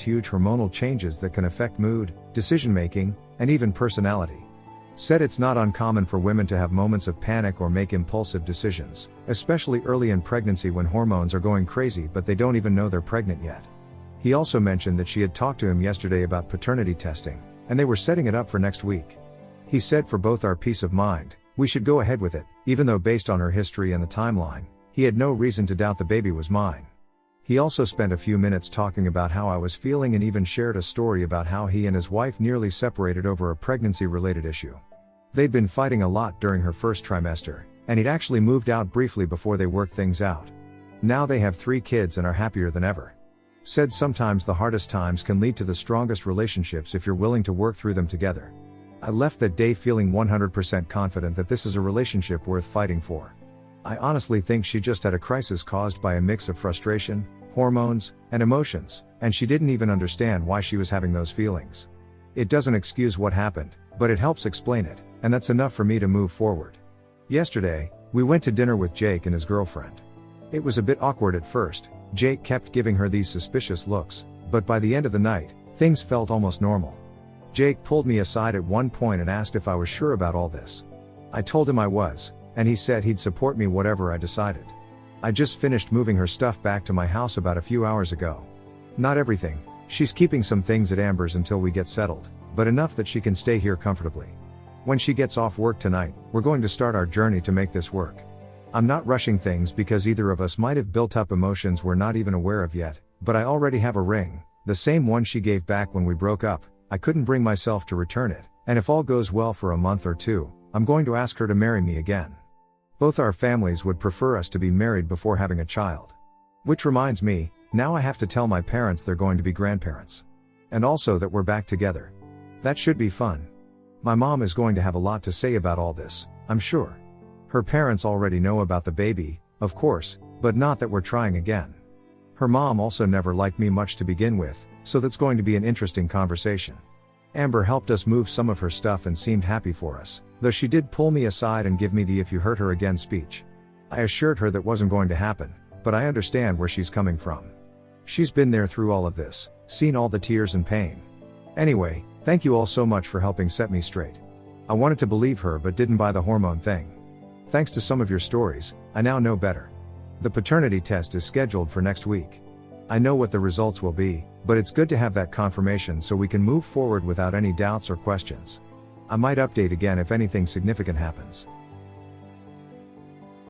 huge hormonal changes that can affect mood, decision-making, and even personality. Said it's not uncommon for women to have moments of panic or make impulsive decisions, especially early in pregnancy when hormones are going crazy but they don't even know they're pregnant yet. He also mentioned that she had talked to him yesterday about paternity testing, and they were setting it up for next week. He said for both our peace of mind, we should go ahead with it, even though based on her history and the timeline, he had no reason to doubt the baby was mine. He also spent a few minutes talking about how I was feeling and even shared a story about how he and his wife nearly separated over a pregnancy-related issue. They'd been fighting a lot during her first trimester, and he'd actually moved out briefly before they worked things out. Now they have 3 kids and are happier than ever. Said sometimes the hardest times can lead to the strongest relationships if you're willing to work through them together. I left that day feeling 100% confident that this is a relationship worth fighting for. I honestly think she just had a crisis caused by a mix of frustration, hormones, and emotions, and she didn't even understand why she was having those feelings. It doesn't excuse what happened, but it helps explain it, and that's enough for me to move forward. Yesterday, we went to dinner with Jake and his girlfriend. It was a bit awkward at first. Jake kept giving her these suspicious looks, but by the end of the night, things felt almost normal. Jake pulled me aside at one point and asked if I was sure about all this. I told him I was, and he said he'd support me whatever I decided. I just finished moving her stuff back to my house about a few hours ago. Not everything, she's keeping some things at Amber's until we get settled, but enough that she can stay here comfortably. When she gets off work tonight, we're going to start our journey to make this work. I'm not rushing things because either of us might have built up emotions we're not even aware of yet, but I already have a ring, the same one she gave back when we broke up. I couldn't bring myself to return it, and if all goes well for a month or 2, I'm going to ask her to marry me again. Both our families would prefer us to be married before having a child. Which reminds me, now I have to tell my parents they're going to be grandparents. And also that we're back together. That should be fun. My mom is going to have a lot to say about all this, I'm sure. Her parents already know about the baby, of course, but not that we're trying again. Her mom also never liked me much to begin with, so that's going to be an interesting conversation. Amber helped us move some of her stuff and seemed happy for us, though she did pull me aside and give me the "if you hurt her again" speech. I assured her that wasn't going to happen, but I understand where she's coming from. She's been there through all of this, seen all the tears and pain. Anyway, thank you all so much for helping set me straight. I wanted to believe her but didn't buy the hormone thing. Thanks to some of your stories, I now know better. The paternity test is scheduled for next week. I know what the results will be, but it's good to have that confirmation so we can move forward without any doubts or questions. I might update again if anything significant happens.